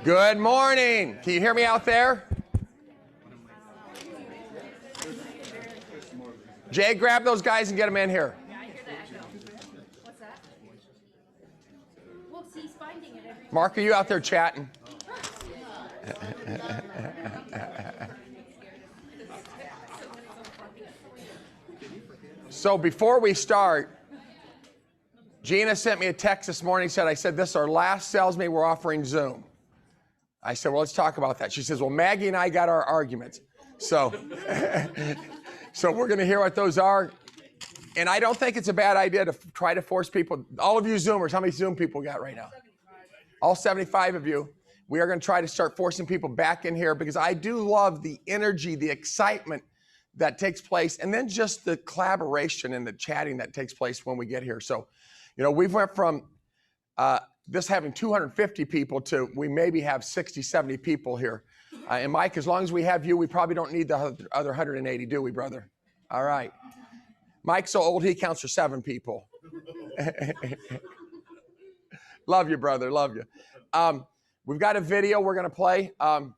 Good morning. Can you hear me out there? Jay, grab those guys and get them in here. Yeah, I hear the echo. What's that? Well, see, he's finding it every time. Mark, are you out there chatting? So before we start, Gina sent me a text this morning. I said, this is our last sales meeting. We're offering Zoom. I said, well, let's talk about that. She says, well, Maggie and I got our arguments. So, so we're going to hear what those are. And I don't think it's a bad idea to try to force people. All of you Zoomers, how many Zoom people got right now? 75. All 75 of you. We are going to try to start forcing people back in here because I do love the energy, the excitement that takes place, and then just the collaboration and the chatting that takes place when we get here. So, you know, we've went from this having 250 people to we maybe have 60, 70 people here. And Mike, as long as we have you, we probably don't need the other 180, do we, brother? All right. Mike's so old, he counts for 7 people. Love you, brother, love you. We've got a video we're going to play. And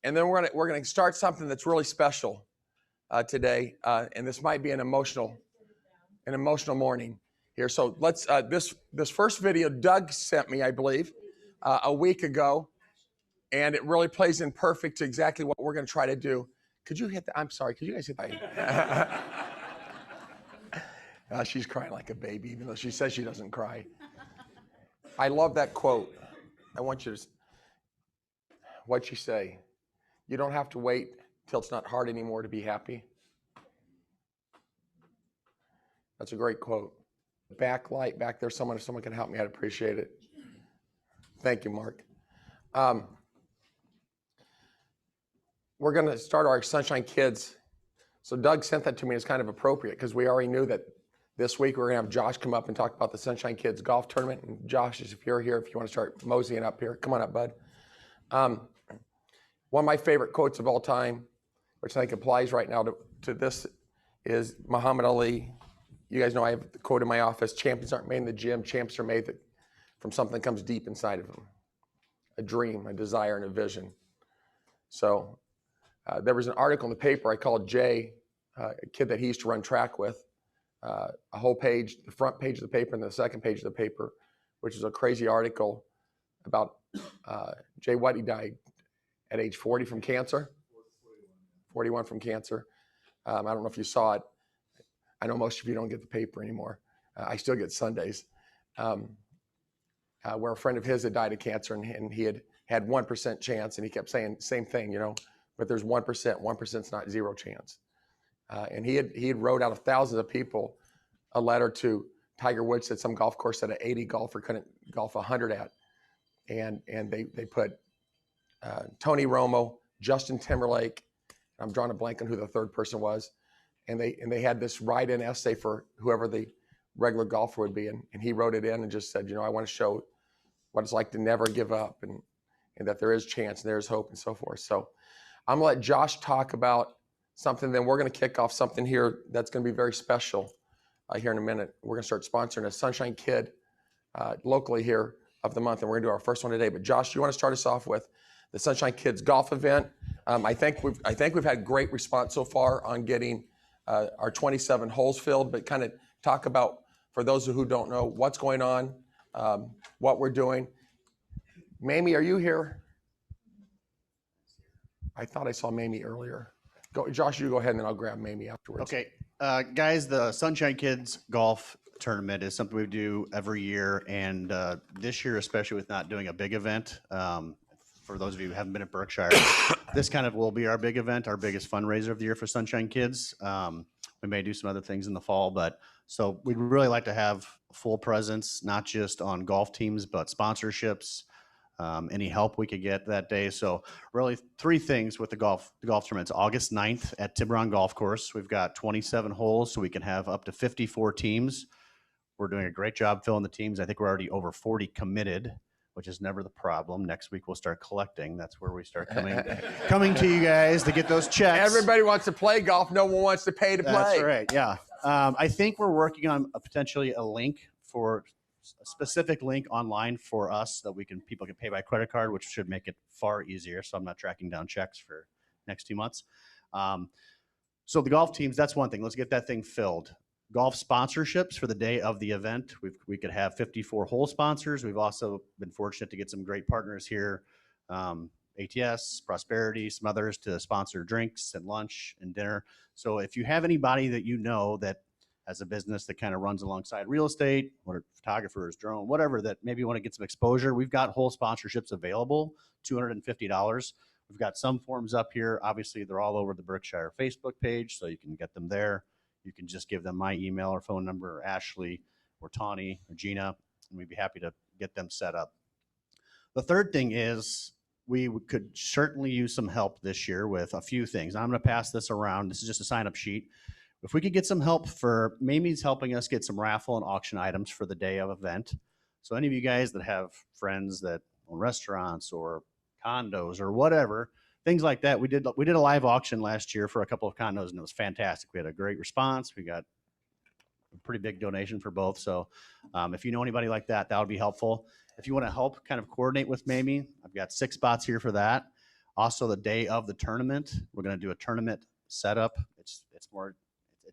then we're going to start something that's really special today. And this might be an emotional morning here. So let's, this first video Doug sent me, I believe, a week ago. And it really plays in perfect to exactly what we're going to try to do. Could you hit the, I'm sorry, could you guys hit that? She's crying like a baby, even though she says she doesn't cry. I love that quote. I want you to, what'd she say? You don't have to wait till it's not hard anymore to be happy. That's a great quote. Backlight back there, if someone can help me, I'd appreciate it. Thank you, Mark. We're going to start our Sunshine Kids. So Doug sent that to me as kind of appropriate because we already knew that this week we're going to have Josh come up and talk about the Sunshine Kids golf tournament. And Josh, if you're here, if you want to start moseying up here, come on up, bud. One of my favorite quotes of all time, which I think applies right now to this, is Muhammad Ali. You guys know I have the quote in my office, champions aren't made in the gym, champs are made from something that comes deep inside of them. A dream, a desire, and a vision. So there was an article in the paper I called Jay, a kid that he used to run track with, a whole page, the front page of the paper and the second page of the paper, which is a crazy article about Jay White. He died at age 40 from cancer, 41 from cancer. I don't know if you saw it. I know most of you don't get the paper anymore. I still get Sundays. Where a friend of his had died of cancer and he had 1% chance, and he kept saying same thing, you know, but there's 1%. 1%'s not 0 chance. And he had wrote out of thousands of people a letter to Tiger Woods at some golf course that an 80 golfer couldn't golf 100 at. And they put Tony Romo, Justin Timberlake, I'm drawing a blank on who the third person was, and they had this write-in essay for whoever the regular golfer would be, and he wrote it in and just said, you know, I want to show what it's like to never give up and that there is chance and there is hope and so forth. So I'm going to let Josh talk about something, then we're going to kick off something here that's going to be very special here in a minute. We're going to start sponsoring a Sunshine Kid locally here of the month, and we're going to do our first one today. But Josh, you want to start us off with the Sunshine Kids golf event? I think we've had great response so far on getting our 27 holes filled, but kind of talk about, for those who don't know, what's going on, what we're doing. Mamie, are you here? I thought I saw Mamie earlier. Go, Josh, you go ahead and then I'll grab Mamie afterwards. Okay, guys, the Sunshine Kids golf tournament is something we do every year, and this year, especially with not doing a big event, for those of you who haven't been at Berkshire, this kind of will be our big event, our biggest fundraiser of the year for Sunshine Kids. We may do some other things in the fall, but so we'd really like to have a full presence, not just on golf teams, but sponsorships, any help we could get that day. So really 3 things with the golf tournament. It's August 9th at Tiburon Golf Course. We've got 27 holes, so we can have up to 54 teams. We're doing a great job filling the teams. I think we're already over 40 committed, which is never the problem. Next week we'll start collecting. That's where we start coming to you guys to get those checks. Everybody wants to play golf. No one wants to pay to play. That's right. Yeah. I think we're working on potentially a link for a specific link online for us that people can pay by credit card, which should make it far easier. So I'm not tracking down checks for next 2 months. So the golf teams, that's one thing. Let's get that thing filled. Golf sponsorships for the day of the event. We could have 54 hole sponsors. We've also been fortunate to get some great partners here. ATS, Prosperity, some others to sponsor drinks and lunch and dinner. So if you have anybody that you know that has a business that kind of runs alongside real estate, or photographers, drone, whatever, that maybe want to get some exposure, we've got whole sponsorships available, $250. We've got some forms up here. Obviously, they're all over the Berkshire Facebook page, so you can get them there. You can just give them my email or phone number, or Ashley or Tawny or Gina, and we'd be happy to get them set up. The third thing is we could certainly use some help this year with a few things. I'm going to pass this around. This is just a sign-up sheet. If we could get some help for Mamie's helping us get some raffle and auction items for the day of event. So any of you guys that have friends that own restaurants or condos or whatever, things like that. We did a live auction last year for a couple of condos, and it was fantastic. We had a great response. We got a pretty big donation for both. So if you know anybody like that, that would be helpful. If you want to help kind of coordinate with Mamie, I've got 6 spots here for that. Also, the day of the tournament, we're going to do a tournament setup. It's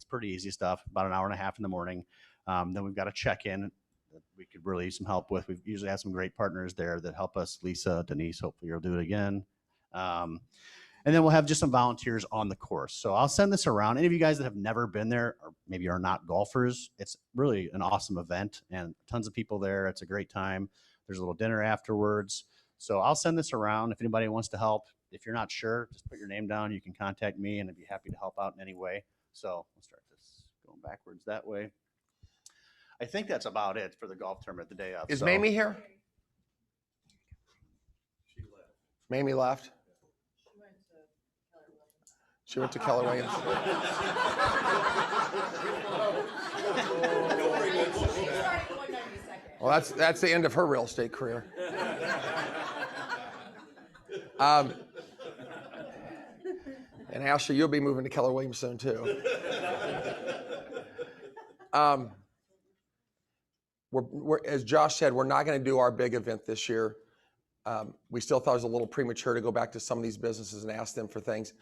pretty easy stuff, about an hour and a half in the morning. Then we've got a check-in that we could really use some help with. We've usually had some great partners there that help us. Lisa, Denise, hopefully you'll do it again. And then we'll have just some volunteers on the course. So I'll send this around. Any of you guys that have never been there or maybe are not golfers, it's really an awesome event and tons of people there. It's a great time. There's a little dinner afterwards. So I'll send this around. If anybody wants to help, if you're not sure, just put your name down. You can contact me and I'd be happy to help out in any way. So we'll start this going backwards that way. I think that's about it for the golf tournament the day of. Is Mamie here? Mamie left. She went to Keller Williams. Well, that's the end of her real estate career. And Ashley, you'll be moving to Keller Williams soon too. We're, as Josh said, we're not going to do our big event this year. We still thought it was a little premature to go back to some of these businesses and ask them for things.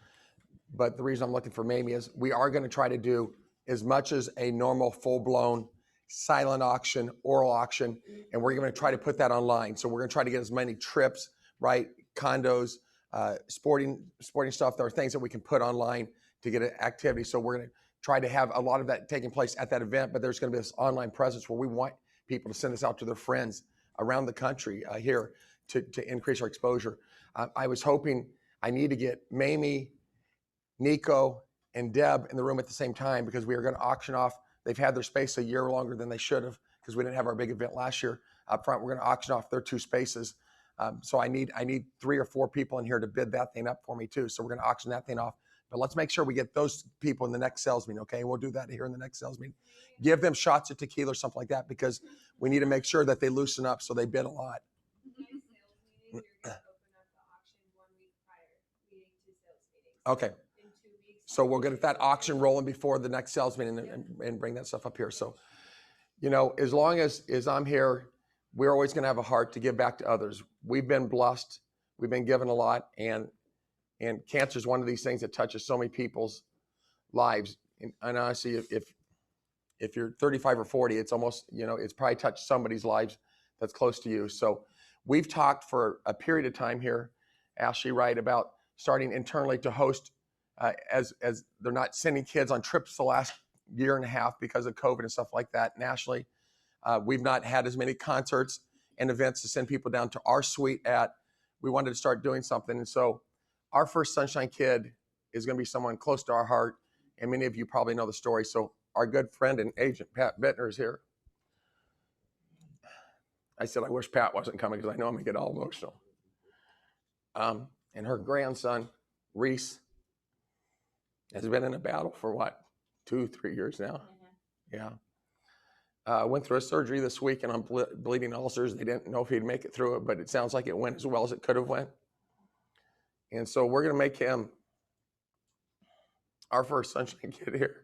But the reason I'm looking for Mamie is we are going to try to do as much as a normal full-blown silent auction, oral auction, and we're going to try to put that online. So we're going to try to get as many trips, right, condos, sporting stuff. There are things that we can put online to get an activity. So we're going to try to have a lot of that taking place at that event, but there's going to be this online presence where we want people to send this out to their friends around the country here to increase our exposure. I was hoping I need to get Mamie, Nico, and Deb in the room at the same time because we are going to auction off. They've had their space a year longer than they should have because we didn't have our big event last year. Up front, we're going to auction off their 2 spaces. So I need 3 or 4 people in here to bid that thing up for me too. So we're going to auction that thing off. But let's make sure we get those people in the next sales meeting, okay? We'll do that here in the next sales meeting. Give them shots of tequila or something like that because we need to make sure that they loosen up so they bid a lot. Okay. So we'll get that auction rolling before the next sales meeting and bring that stuff up here. So, you know, as long as I'm here, we're always going to have a heart to give back to others. We've been blessed. We've been given a lot. And cancer is one of these things that touches so many people's lives. And honestly, if you're 35 or 40, it's almost, you know, it's probably touched somebody's lives that's close to you. So we've talked for a period of time here, Ashley, right, about starting internally to host as they're not sending kids on trips the last year and a half because of COVID and stuff like that nationally. We've not had as many concerts and events to send people down to our suite at. We wanted to start doing something. And so our first Sunshine Kid is going to be someone close to our heart. And many of you probably know the story. So our good friend and agent, Pat Bittner, is here. I said, I wish Pat wasn't coming because I know I'm going to get all emotional. And her grandson, Reese, has been in a battle for what, 2-3 years now? Yeah. Went through a surgery this week and on bleeding ulcers. They didn't know if he'd make it through it, but it sounds like it went as well as it could have went. And so we're going to make him our first Sunshine Kid here.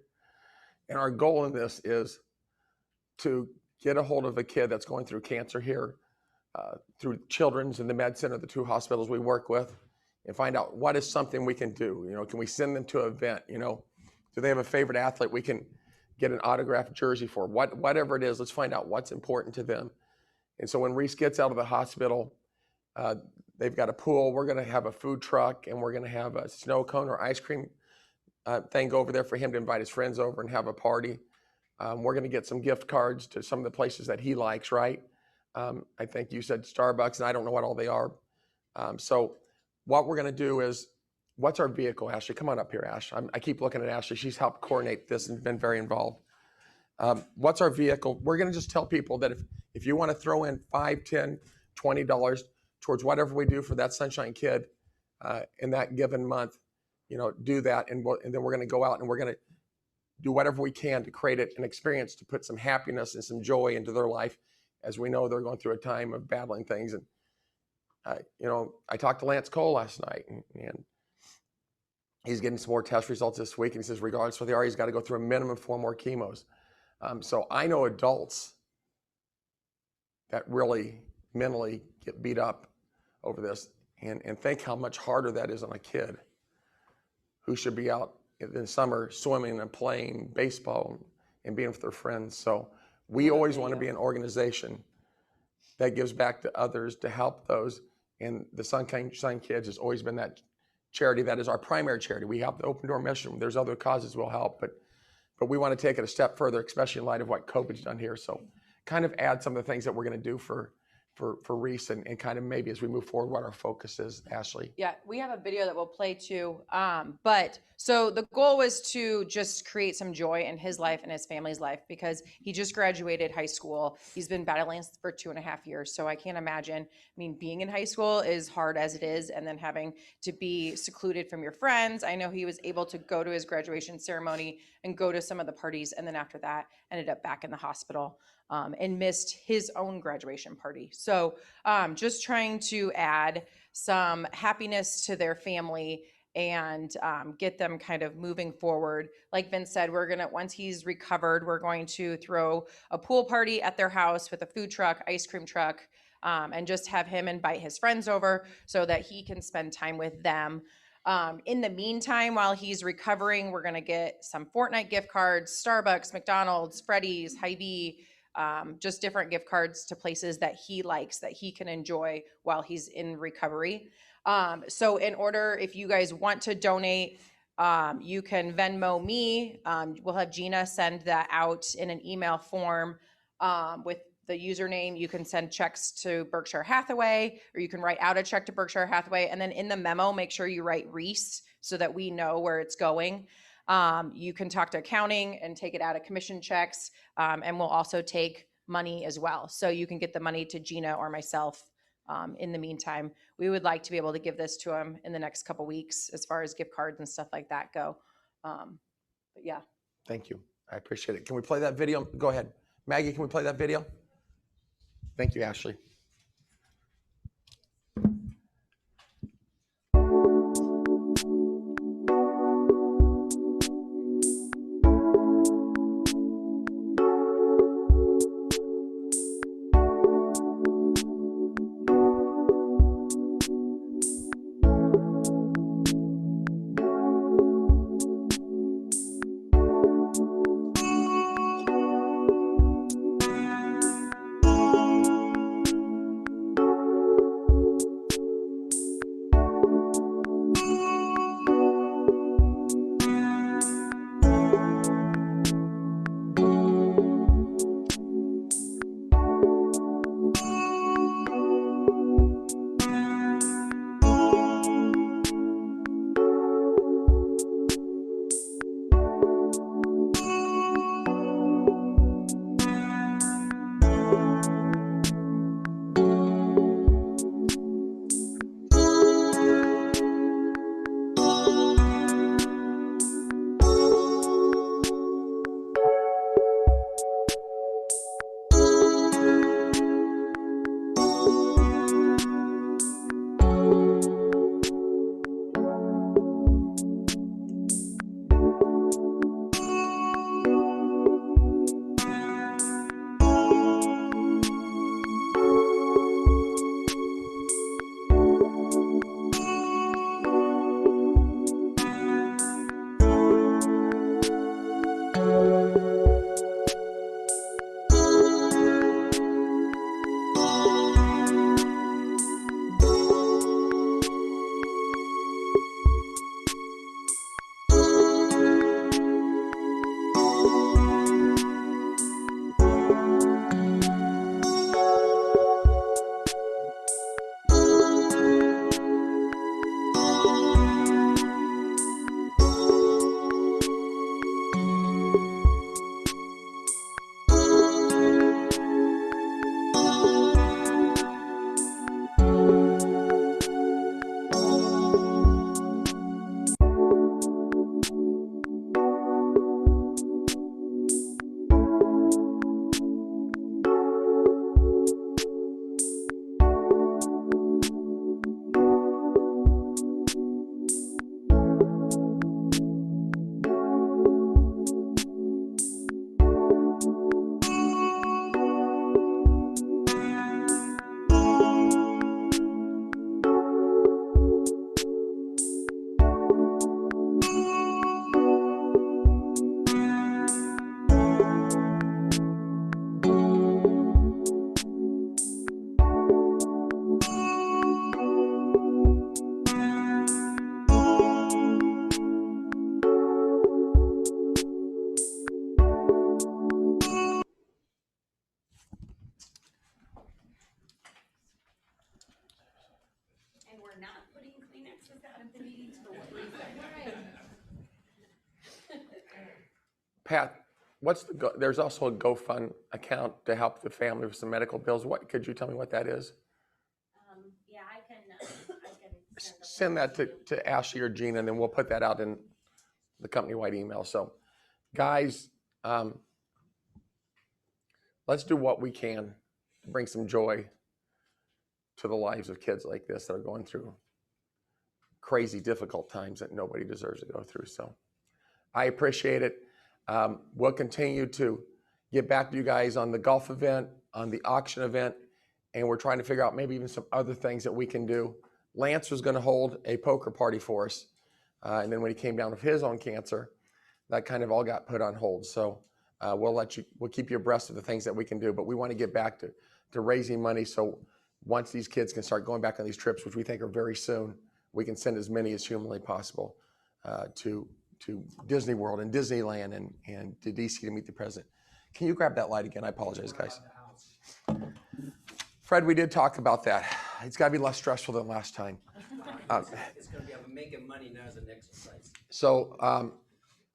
And our goal in this is to get a hold of a kid that's going through cancer here, through Children's and the Med Center, the two hospitals we work with, and find out what is something we can do. You know, can we send them to an event? You know, do they have a favorite athlete we can get an autographed jersey for? Whatever it is, let's find out what's important to them. And so when Reese gets out of the hospital, they've got a pool. We're going to have a food truck, and we're going to have a snow cone or ice cream thing over there for him to invite his friends over and have a party. We're going to get some gift cards to some of the places that he likes, right? I think you said Starbucks, and I don't know what all they are. So what we're going to do is, what's our vehicle, Ashley? Come on up here, Ash. I keep looking at Ashley. She's helped coordinate this and been very involved. What's our vehicle? We're going to just tell people that if you want to throw in $5, $10, $20 towards whatever we do for that Sunshine Kid in that given month, you know, do that. And then we're going to go out and we're going to do whatever we can to create an experience to put some happiness and some joy into their life, as we know they're going through a time of battling things. And, you know, I talked to Lance Cole last night, and he's getting some more test results this week. And he says, regardless of what they are, he's got to go through a minimum 4 more chemos. So I know adults that really mentally get beat up over this, and think how much harder that is on a kid who should be out in the summer swimming and playing baseball and being with their friends. So we always want to be an organization that gives back to others to help those. And the Sunshine Kids has always been that charity. That is our primary charity. We have the Open Door Mission. There's other causes we'll help, but we want to take it a step further, especially in light of what COVID's done here. So kind of add some of the things that we're going to do for Reese, and kind of maybe as we move forward, what our focus is, Ashley. Yeah, we have a video that we'll play too. But so the goal was to just create some joy in his life and his family's life, because he just graduated high school. He's been battling for 2.5 years. So I can't imagine, I mean, being in high school is hard as it is, and then having to be secluded from your friends. I know he was able to go to his graduation ceremony and go to some of the parties, and then after that ended up back in the hospital. And missed his own graduation party. So just trying to add some happiness to their family and get them kind of moving forward. Like Vince said, once he's recovered, we're going to throw a pool party at their house with a food truck, ice cream truck, and just have him invite his friends over so that he can spend time with them. In the meantime, while he's recovering, we're going to get some Fortnite gift cards, Starbucks, McDonald's, Freddy's, Hy-Vee, just different gift cards to places that he likes, that he can enjoy while he's in recovery. So if you guys want to donate, you can Venmo me. We'll have Gina send that out in an email form with the username. You can send checks to Berkshire Hathaway, or you can write out a check to Berkshire Hathaway. And then in the memo, make sure you write Reese so that we know where it's going. You can talk to accounting and take it out of commission checks, and we'll also take money as well. So you can get the money to Gina or myself. In the meantime, we would like to be able to give this to him in the next couple weeks as far as gift cards and stuff like that go. But yeah. Thank you. I appreciate it. Can we play that video? Go ahead. Maggie, can we play that video? Thank you, Ashley. we're not putting Kleenexes out at the meetings for what reason? Pat, there's also a GoFund account to help the family with some medical bills. Could you tell me what that is? Yeah, I can Send that to Ashley or Gina, and then we'll put that out in the company-wide email. So, guys, let's do what we can to bring some joy to the lives of kids like this that are going through crazy, difficult times that nobody deserves to go through. So I appreciate it. We'll continue to get back to you guys on the golf event, on the auction event, and we're trying to figure out maybe even some other things that we can do. Lance was going to hold a poker party for us, and then when he came down with his own cancer, that kind of all got put on hold. So we'll keep you abreast of the things that we can do, but we want to get back to raising money. So once these kids can start going back on these trips, which we think are very soon, we can send as many as humanly possible to Disney World and Disneyland and to DC to meet the president. Can you grab that light again? I apologize, guys. Fred, we did talk about that. It's got to be less stressful than last time. It's going to be making money now as an exercise. So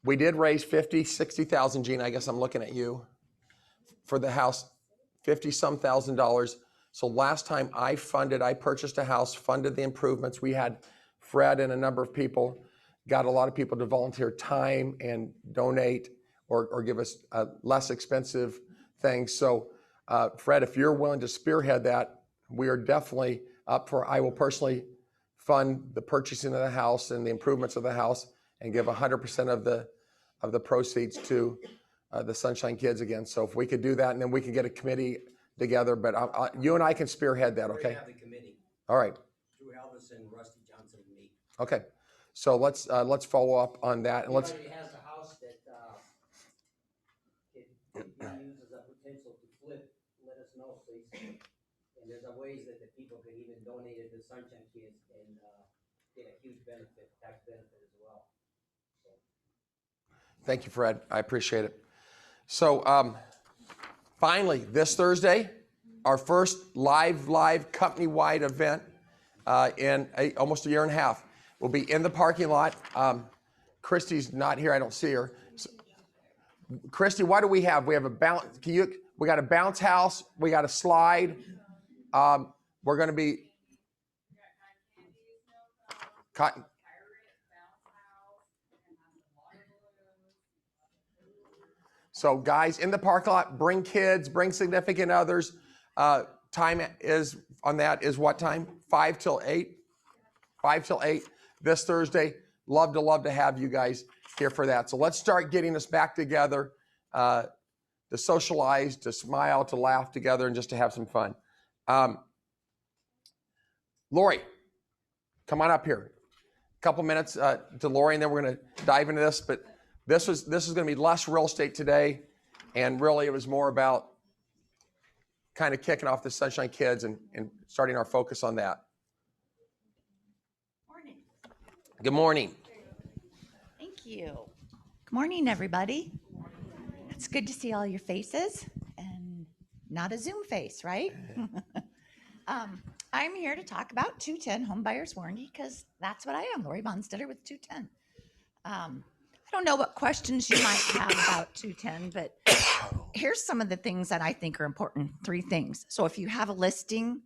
we did raise 50, 60,000, Gina, I guess I'm looking at you, for the house, 50-some thousand. So last time I purchased a house, funded the improvements. We had Fred and a number of people, got a lot of people to volunteer time and donate or give us less expensive things. So Fred, if you're willing to spearhead that, we are definitely up for, I will personally fund the purchasing of the house and the improvements of the house and give 100% of the proceeds to the Sunshine Kids again. So if we could do that, and then we can get a committee together, but you and I can spearhead that, okay? We have the committee. All right. Drew Halverson, Rusty Johnson, and me. Okay. So let's follow up on that, and let's. Anybody has a house that it uses a potential to flip, let us know, please. And there's a ways that the people can even donate it to Sunshine Kids and get a huge benefit, tax benefit as well. So. Thank you, Fred. I appreciate it. So finally, this Thursday, our first live company-wide event in almost a year and a half. We'll be in the parking lot. Christy's not here. I don't see her. So, Christy, what do we have? We have a bounce. We got a bounce house. We got a slide. We're going to be cotton. So guys, in the parking lot, bring kids, bring significant others. Time is on that is what time? 5 till 8. 5 till 8 this Thursday. Love to have you guys here for that. So let's start getting us back together to socialize, to smile, to laugh together, and just to have some fun. Lori, come on up here. A couple minutes to Lori, and then we're going to dive into this. But this is going to be less real estate today, and really it was more about kind of kicking off the Sunshine Kids and starting our focus on that. Morning. Good morning. Thank you. Good morning, everybody. It's good to see all your faces and not a Zoom face, right? I'm here to talk about 210 Home Buyers Warranty because that's what I am, Lori Bonstetter with 210. I don't know what questions you might have about 210, but here's some of the things that I think are important. 3 things. So if you have a listing,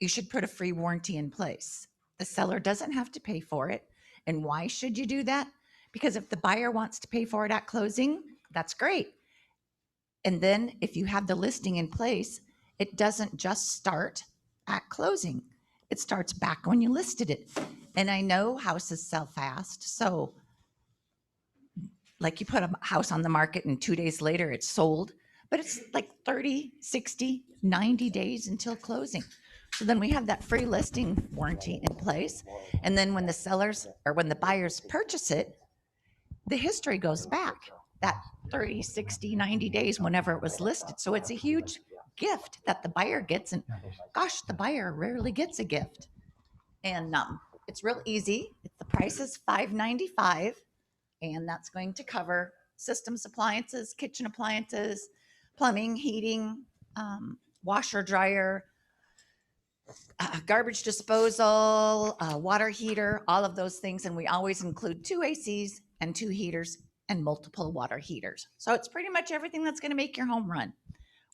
you should put a free warranty in place. The seller doesn't have to pay for it. And why should you do that? Because if the buyer wants to pay for it at closing, that's great. And then if you have the listing in place, it doesn't just start at closing. It starts back when you listed it. And I know houses sell fast. So like you put a house on the market and 2 days later it's sold, but it's like 30, 60, 90 days until closing. So then we have that free listing warranty in place. And then when the sellers or when the buyers purchase it, the history goes back that 30, 60, 90 days whenever it was listed. So it's a huge gift that the buyer gets. And gosh, the buyer rarely gets a gift. And it's real easy. The price is $595. And that's going to cover systems, appliances, kitchen appliances, plumbing, heating, washer, dryer, garbage disposal, water heater, all of those things. And we always include 2 ACs and 2 heaters and multiple water heaters. So it's pretty much everything that's going to make your home run.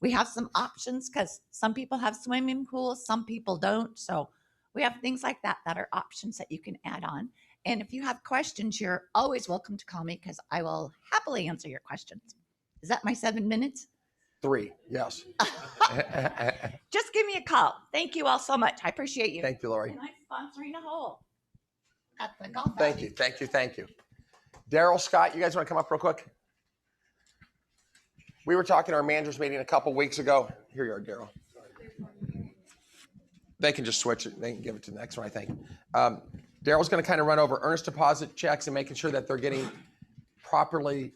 We have some options because some people have swimming pools, some people don't. So we have things like that that are options that you can add on. And if you have questions, you're always welcome to call me because I will happily answer your questions. Is that my 7 minutes? 3, yes. Just give me a call. Thank you all so much. I appreciate you. Thank you, Lori. And I'm sponsoring a hole at the golf. Thank outing. you, thank you, thank you. Daryl, Scott, you guys want to come up real quick? We were talking at our managers meeting a couple weeks ago. Here you are, Daryl. They can just switch it. They can give it to the next one, I think. Daryl's going to kind of run over earnest deposit checks and making sure that they're getting properly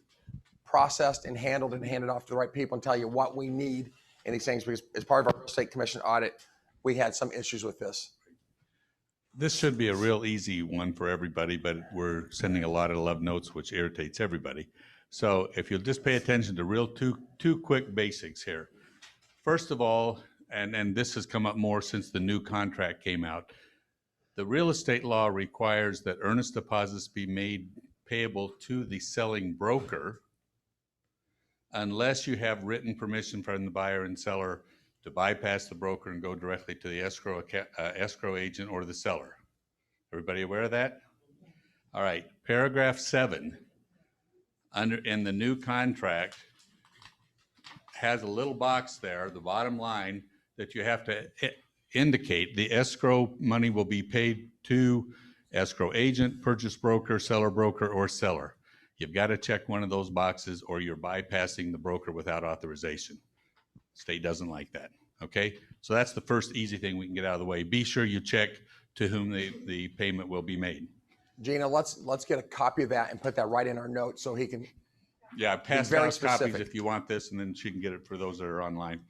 processed and handled and handed off to the right people and tell you what we need in these things, because as part of our state commission audit, we had some issues with this. This should be a real easy one for everybody, but we're sending a lot of love notes, which irritates everybody. So if you'll just pay attention to two quick basics here. First of all, and this has come up more since the new contract came out, the real estate law requires that earnest deposits be made payable to the selling broker unless you have written permission from the buyer and seller to bypass the broker and go directly to the escrow agent or the seller. Everybody aware of that? All right, paragraph 7 in the new contract has a little box there, the bottom line, that you have to indicate the escrow money will be paid to escrow agent, purchase broker, or seller. You've got to check one of those boxes or you're bypassing the broker without authorization. State doesn't like that, okay? So that's the first easy thing we can get out of the way. Be sure you check to whom the payment will be made. Gina, let's get a copy of that and put that right in our notes so he can. Yeah, I passed very out copies specific. if you want this, and then she can get it for those that are online.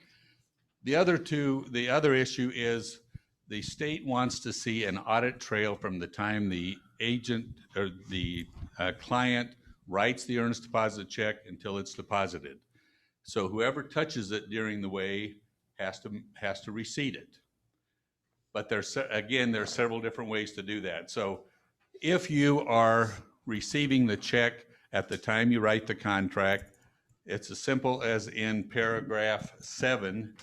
The other issue is the state wants to see an audit trail from the time the agent or the client writes the earnest deposit check until it's deposited. So whoever touches it during the way has to receipt it. But there are several different ways to do that. So if you are receiving the check at the time you write the contract, it's as simple as in paragraph 7,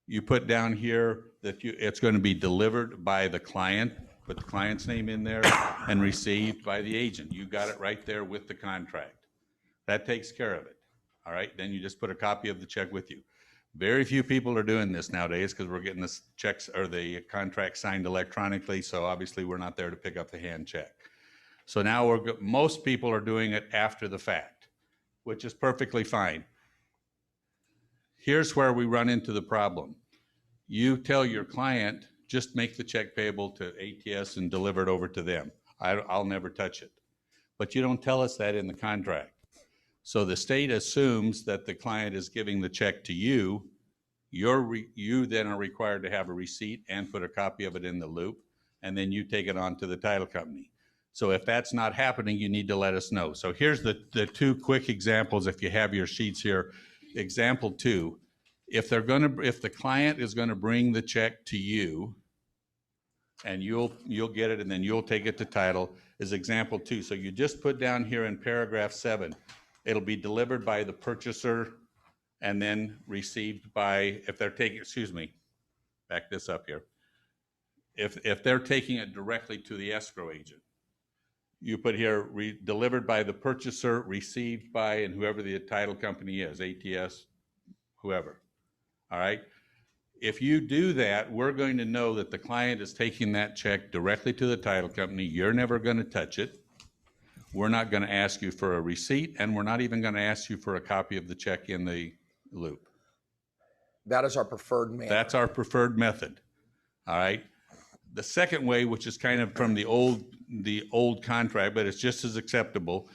you put down here that it's going to be delivered by the client, put the client's name in there, and received by the agent. You got it right there with the contract. That takes care of it. All right, then you just put a copy of the check with you. Very few people are doing this nowadays because we're getting the checks or the contract signed electronically, so obviously we're not there to pick up the hand check. So now most people are doing it after the fact, which is perfectly fine. Here's where we run into the problem. You tell your client, just make the check payable to ATS and deliver it over to them. I'll never touch it. But you don't tell us that in the contract. So the state assumes that the client is giving the check to you. You then are required to have a receipt and put a copy of it in the loop, and then you take it on to the title company. So if that's not happening, you need to let us know. So here's the 2 quick examples if you have your sheets here. Example 2, if the client is going to bring the check to you and you'll get it and then you'll take it to title, is example 2. So you just put down here in paragraph 7, it'll be delivered by the purchaser and then received by, if they're taking, back this up here. If they're taking it directly to the escrow agent, you put here, delivered by the purchaser, received by, and whoever the title company is, ATS, whoever, all right? If you do that, we're going to know that the client is taking that check directly to the title company. You're never going to touch it. We're not going to ask you for a receipt, and we're not even going to ask you for a copy of the check in the loop. That is our preferred manner. That's our preferred method, all right? The second way, which is kind of from the old contract, but it's just as acceptable,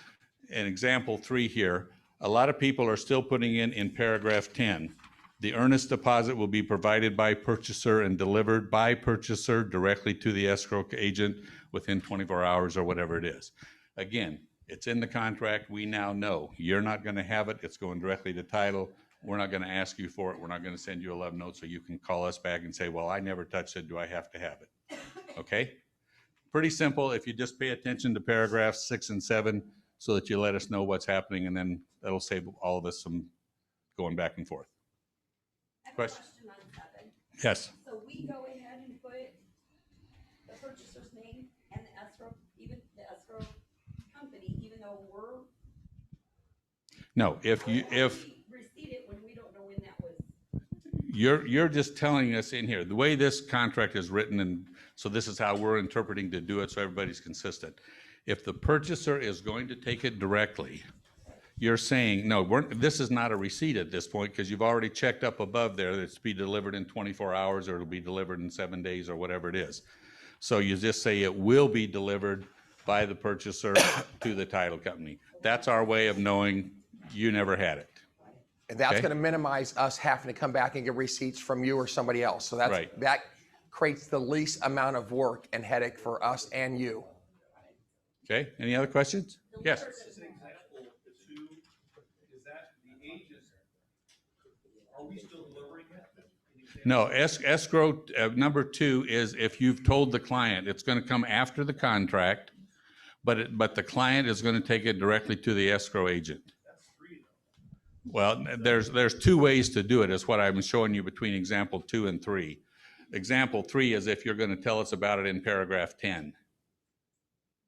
in example 3 here, a lot of people are still putting in paragraph 10, the earnest deposit will be provided by purchaser and delivered by purchaser directly to the escrow agent within 24 hours or whatever it is. Again, it's in the contract. We now know you're not going to have it. It's going directly to title, We're not going to ask you for it. We're not going to send you a love note, so you can call us back and say, well, I never touched it. Do I have to have it? Okay? Pretty simple. If you just pay attention to paragraphs 6 and 7 so that you let us know what's happening, and then that'll save all of us some going back and forth. I have a Question? question on 7. Yes. So we go ahead and put the purchaser's name and the escrow, even the escrow company, even though we're. No, if We receipt it when we don't know when that was. you're just telling us in here, the way this contract is written, and so this is how we're interpreting to do it so everybody's consistent. If the purchaser is going to take it directly, you're saying, no, this is not a receipt at this point because you've already checked up above there that it's be delivered in 24 hours or it'll be delivered in 7 days or whatever it is. So you just say it will be delivered by the purchaser to the title company. That's our way of knowing you never had it. And that's Okay. going to minimize us having to come back and get receipts from you or somebody else. So Right. that creates the least amount of work and headache for us and you. Okay, any other questions? Yes. As an example, the 2, is that the agent, are we still delivering it? No, escrow, number 2 is if you've told the client, it's going to come after the contract, but the client is going to take it directly to the escrow agent. That's 3 though. Well, there's 2 ways to do it, is what I'm showing you between example 2 and 3. Example 3 is if you're going to tell us about it in paragraph 10.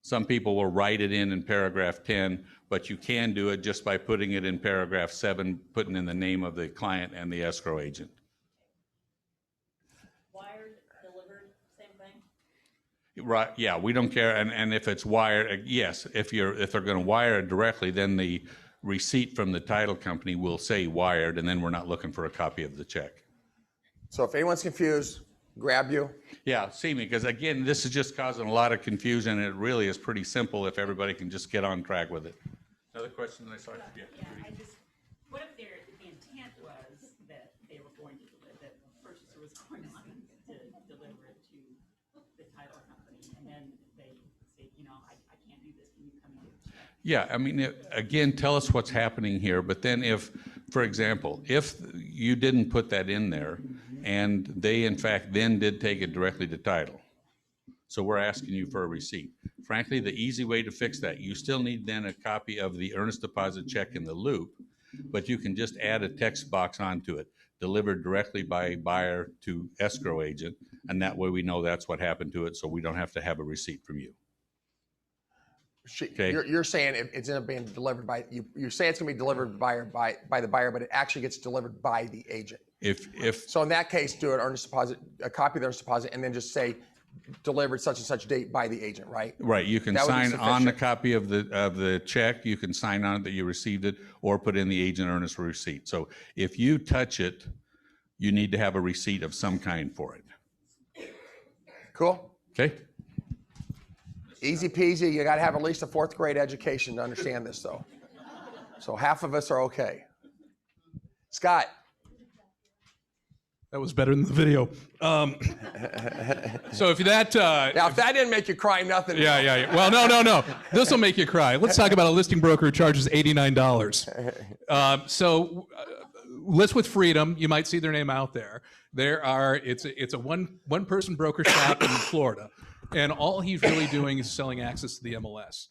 Some people will write it in paragraph 10, but you can do it just by putting it in paragraph 7, putting in the name of the client and the escrow agent. Wired, delivered, same thing? Right, yeah, we don't care, and if it's wired, yes, if they're gonna wire it directly, then the receipt from the title company will say wired, and then we're not looking for a copy of the check. So if anyone's confused, grab you. Yeah, see me, because again, this is just causing a lot of confusion, and it really is pretty simple if everybody can just get on track with it. Another question I saw? Yeah. Yeah, what if the intent was that they were going to deliver, that the purchaser was going on to deliver it to the title company, and then they say, I can't do this, can you come and do it? Yeah, I mean, again, tell us what's happening here, but then if, for example, if you didn't put that in there, and they in fact then did take it directly to title, so we're asking you for a receipt. Frankly, the easy way to fix that, you still need then a copy of the earnest deposit check in the loop, but you can just add a text box onto it, delivered directly by buyer to escrow agent, and that way we know that's what happened to it, so we don't have to have a receipt from you. Okay. You're saying it's going to be delivered by you say it's going to be delivered by the buyer, but it actually gets delivered by the agent. If So in that case, do an earnest deposit, a copy of the earnest deposit, and then just say delivered such and such date by the agent, right? right, you can That would be sign on the sufficient. copy of the check, you can sign on it that you received it, or put in the agent earnest receipt. So if you touch it, you need to have a receipt of some kind for it. Cool. Okay? Easy peasy. You got to have at least a 4th grade education to understand this, though. So half of us are okay. Scott. That was better than the video. So if that, Now, if that didn't make you cry, nothing. yeah. Well, no. This will make you cry. Let's talk about a listing broker who charges $89. So List with Freedom, you might see their name out there. It's a one person broker shop in Florida, and all he's really doing is selling access to the MLS.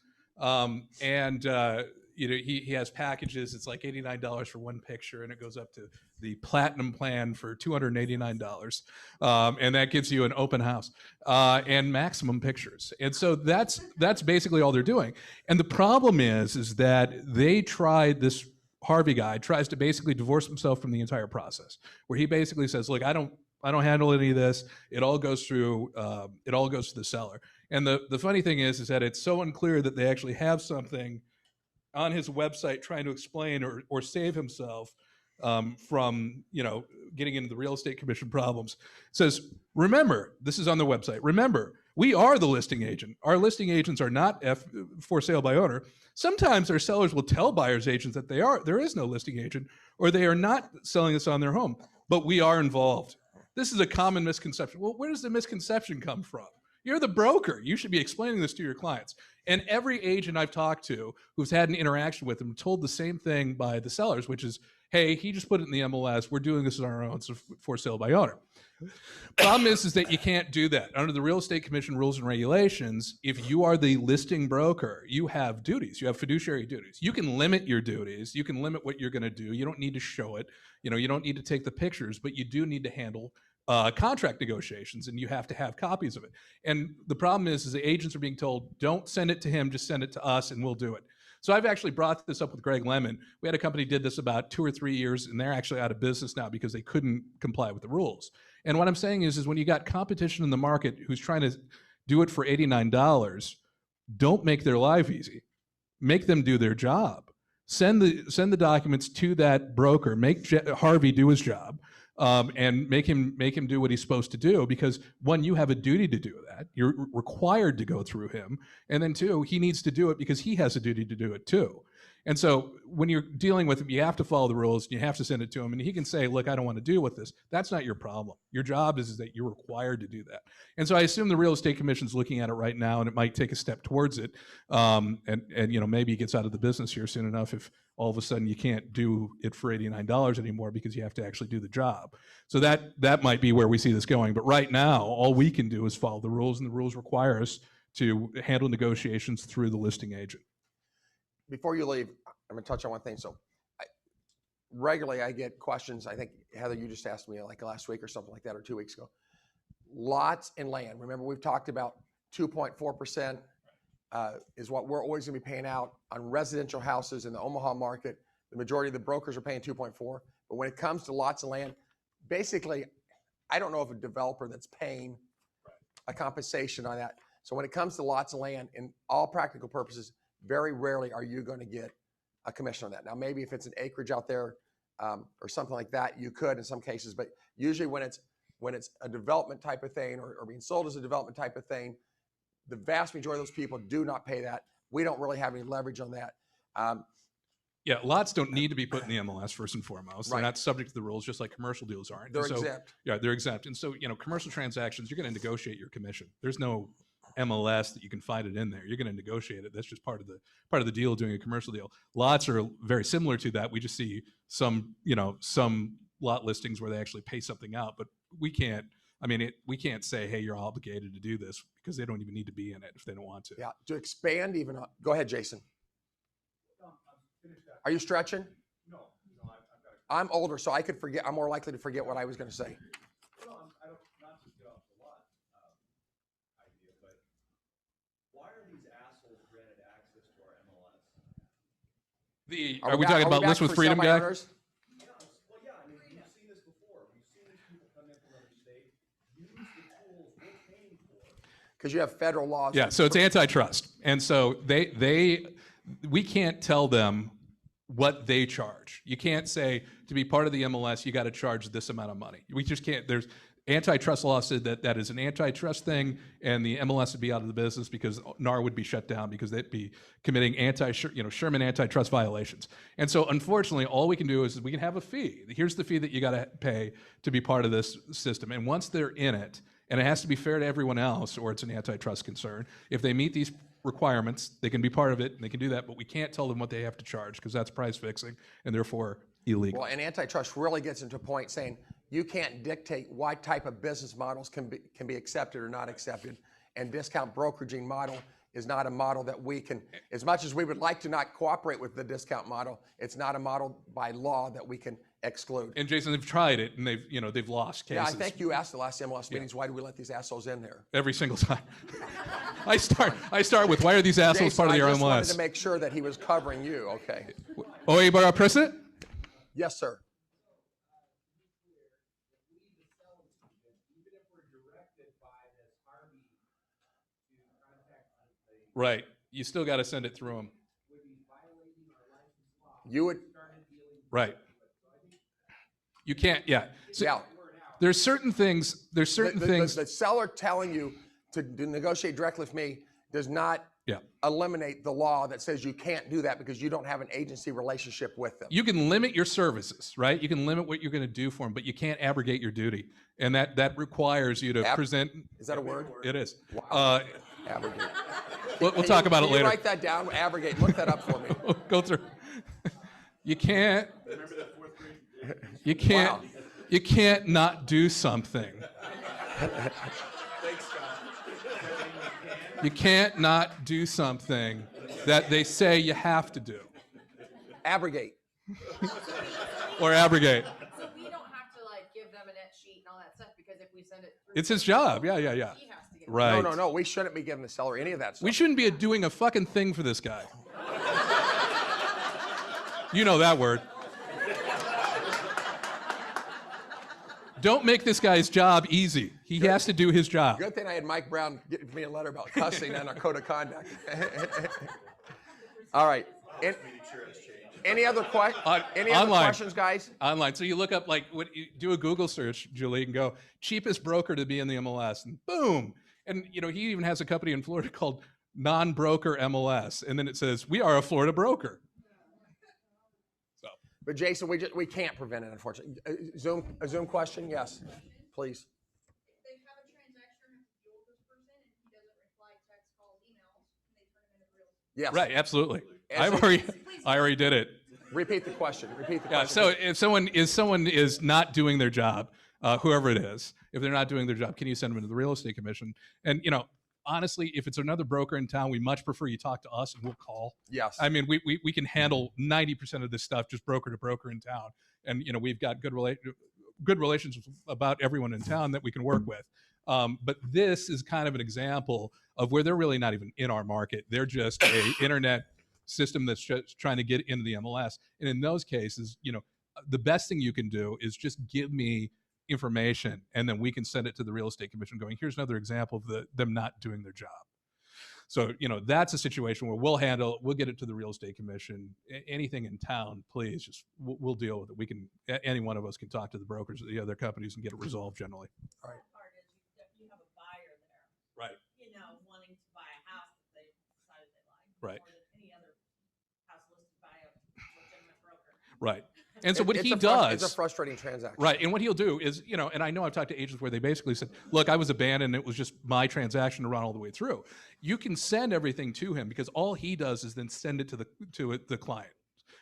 He has packages. It's like $89 for one picture, and it goes up to the platinum plan for $289, and that gives you an open house and maximum pictures. And so that's basically all they're doing. And the problem is that they tried this. Harvey guy tries to basically divorce himself from the entire process, where he basically says, "Look, I don't handle any of this. It all goes through the seller." And the funny thing is that it's so unclear that they actually have something on his website trying to explain or save himself from getting into the real estate commission problems. It says, remember, this is on the website. Remember, we are the listing agent. Our listing agents are not for sale by owner. Sometimes our sellers will tell buyer's agents that there is no listing agent, or they are not selling this on their home, but we are involved. This is a common misconception. Well, where does the misconception come from? You're the broker. You should be explaining this to your clients. And every agent I've talked to who's had an interaction with them told the same thing by the sellers, which is, hey, he just put it in the MLS. We're doing this on our own. It's for sale by owner. Problem is that you can't do that. Under the Real Estate Commission rules and regulations, if you are the listing broker, you have duties. You have fiduciary duties. You can limit your duties. You can limit what you're going to do. You don't need to show it. You don't need to take the pictures, but you do need to handle contract negotiations, and you have to have copies of it. And the problem is the agents are being told, don't send it to him, just send it to us, and we'll do it. So I've actually brought this up with Greg Lemon. We had a company did this about 2 or 3 years, and they're actually out of business now because they couldn't comply with the rules. And what I'm saying is when you got competition in the market who's trying to do it for $89, don't make their life easy. Make them do their job. Send the documents to that broker. Make Harvey do his job, and make him do what he's supposed to do. Because one, you have a duty to do that. You're required to go through him, and then two, he needs to do it because he has a duty to do it too. And so when you're dealing with him, you have to follow the rules. You have to send it to him, and he can say, "Look, I don't want to deal with this." That's not your problem. Your job is that you're required to do that. And so I assume the Real Estate Commission's looking at it right now, and it might take a step towards it. And maybe he gets out of the business here soon enough if all of a sudden you can't do it for $89 anymore because you have to actually do the job. So that might be where we see this going. But right now, all we can do is follow the rules, and the rules require us to handle negotiations through the listing agent. Before you leave, I'm going to touch on one thing. So regularly I get questions. I think, Heather, you just asked me like last week or something like that, or 2 weeks ago. Lots and land. Remember, we've talked about 2.4% is what we're always going to be paying out on residential houses in the Omaha market. The majority of the brokers are paying 2.4. But when it comes to lots of land, basically, I don't know of a developer that's paying a compensation on that. So when it comes to lots of land, in all practical purposes, very rarely are you going to get a commission on that. Now, maybe if it's an acreage out there or something like that, you could in some cases, but usually when it's a development type of thing or being sold as a development type of thing, the vast majority of those people do not pay that. We don't really have any leverage on that. Yeah, lots don't need to be put in the MLS first and foremost. They're Right. not subject to the rules, just like commercial deals aren't. They're And so, exempt. Yeah, they're exempt. And so, commercial transactions, you're going to negotiate your commission. There's no MLS that you can find it in there. You're going to negotiate it. That's just part of the deal doing a commercial deal. Lots are very similar to that. We just see some lot listings where they actually pay something out, but we can't say, hey, you're obligated to do this because they don't even need to be in it if they don't want to. Yeah, to expand even. Go ahead, Jason. Are you stretching? No, I've got I'm older, so I could forget. I'm more likely to forget what I was going to say. I don't, not to get off the lot idea, but why are these assholes granted access to our MLS? Are we talking about List with Freedom guy? Yeah, well, yeah, I mean, we've seen this before. We've seen these people come in from another state, use the tools we're paying for. Because you have federal laws. Yeah, so it's antitrust. And so we can't tell them what they charge. You can't say to be part of the MLS, you got to charge this amount of money. We just can't. There's antitrust law said that is an antitrust thing, and the MLS would be out of the business because NAR would be shut down because they'd be committing Sherman antitrust violations. And so, unfortunately, all we can do is we can have a fee. Here's the fee that you got to pay to be part of this system. And once they're in it, and it has to be fair to everyone else, or it's an antitrust concern. If they meet these requirements, they can be part of it, and they can do that, but we can't tell them what they have to charge because that's price fixing and therefore illegal. Well, and antitrust really gets into a point saying you can't dictate what type of business models can be accepted or not accepted. And discount brokeraging model is not a model that we can, as much as we would like to not cooperate with the discount model, it's not a model by law that we can exclude. And Jason, they've tried it and they've lost cases. Yeah, I think you asked the last MLS meetings, why do we let these assholes in there? Every single time. I start with, why are these assholes Jason, part of the I just wanted MLS? to make sure that he was covering you, okay? Oye, para president? Yes, sir. Right. You still got to send it through them. You would, Right. You can't, yeah. So yeah. there's certain things, The seller telling you to negotiate directly with me does not Yeah. eliminate the law that says you can't do that because you don't have an agency relationship with them. You can limit your services, right? You can limit what you're going to do for them, but you can't abrogate your duty. And that requires you to present. Is that a word? It is. Abrogate. We'll talk about it Can later. you write that down? Abrogate. Look that up for me. Go through. You can't. Remember that fourth grade You can't, you can't not do something. You can't not do something that they say you have to do Abrogate. or abrogate. So we don't have to like give them a net sheet and all that stuff because if we send it through. It's his job. Yeah. He has to get it. Right. No. We shouldn't be giving the seller any of that stuff. We shouldn't be doing a fucking thing for this guy. You know that word. Don't make this guy's job easy. He has to do his job. Good thing I had Mike Brown give me a letter about cussing and our code of conduct. All right. Any other Online. questions, guys? Online. So you look up, like, what you do a Google search, Julie, and go, cheapest broker to be in the MLS, and boom. And, you know, he even has a company in Florida called Non-Broker MLS. And then it says, we are a Florida broker. But Jason, we can't prevent it, unfortunately. A Zoom question? Yes, please. If they have a transaction and deal with this person and he doesn't reply text, calls, emails, can they turn him into real estate? Yes. Right, absolutely. I already did it. Repeat the question. Yeah, so if someone is not doing their job, whoever it is, if they're not doing their job, can you send them to the real estate commission? And, you know, honestly, if it's another broker in town, we much prefer you talk to us and we'll call. Yes. I mean, we can handle 90% of this stuff just broker to broker in town. And, you know, we've got good relations with about everyone in town that we can work with. But this is kind of an example of where they're really not even in our market. They're just a internet system that's just trying to get into the MLS. And in those cases, you know, the best thing you can do is just give me information, and then we can send it to the real estate commission going, here's another example of them not doing their job. So, you know, that's a situation where we'll get it to the real estate commission. Anything in town, please, just we'll deal with it. Any one of us can talk to the brokers at the other companies and get it resolved generally. All right. Part is you have a buyer there, Right. you know, wanting to buy a house that they decided they like. Right. More than any other house listed by a legitimate broker. Right. And so what It's he a does, it's a frustrating transaction. right, and what he'll do is, you know, and I know I've talked to agents where they basically said, look, I was abandoned, it was just my transaction to run all the way through. You can send everything to him because all he does is then send it to the client.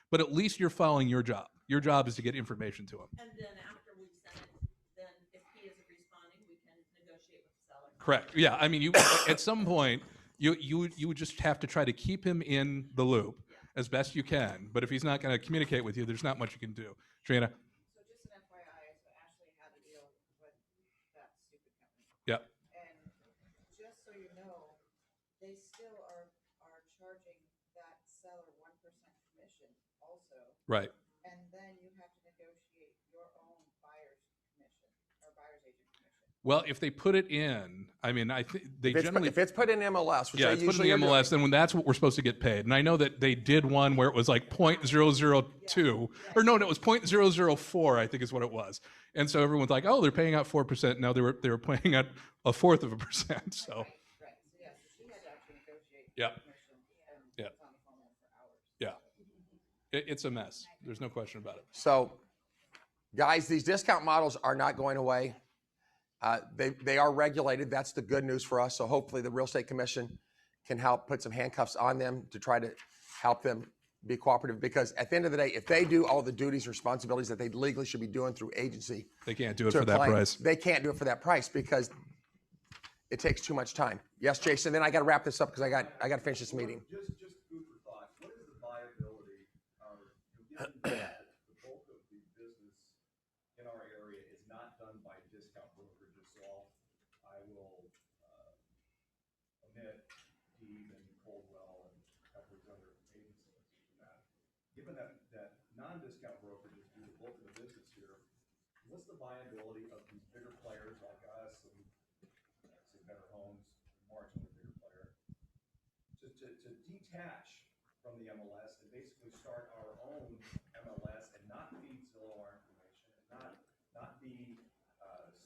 But at least you're following your job. Your job is to get information to him. And then after we send it, then if he isn't responding, we can negotiate with the seller. Correct. Yeah, I mean, you at some point, you would just have to try to keep him in the loop as best you can. But if he's not going to communicate with you, there's not much you can do. Trina? So just an FYI, so Ashley had a deal with that stupid company. Yeah. And just so you know, they still are charging that seller 1% commission also. Right. And then you have to negotiate your own buyer's commission or buyer's agent commission. Well, if they put it in, I mean, I think they generally. If it's put in MLS, which yeah, they it's put in usually the are doing. MLS, then when that's what we're supposed to get paid. And I know that they did one where it was like 0.002, or no, it was 0.004, I think is what it was. And so everyone's like, oh, they're paying out 4%. Now they were paying out 1/4%. So. Right. So yeah, so she had to actually negotiate Yeah. commission and Yeah. was on the phone with her for hours. Yeah. It's a mess. There's no question about it. So, guys, these discount models are not going away. They are regulated. That's the good news for us. So hopefully the Real Estate Commission can help put some handcuffs on them to try to help them be cooperative. Because at the end of the day, if they do all the duties, responsibilities that they legally should be doing through agency, They can't do it to for a that client, price. they can't do it for that price because it takes too much time. Yes, Jason. Then I got to wrap this up because I got to finish this meeting. Just food for thought. What is the viability of given the bulk of the business in our area is not done by discount brokerages? So I will omit Deeb and Coldwell and a couple of other agencies in that. Given that non-discount brokerages do the bulk of the business here, what's the viability of these bigger players like us and say Better Homes, marginally bigger player, to detach from the MLS and basically start our own MLS and not feed Zillow our information and not be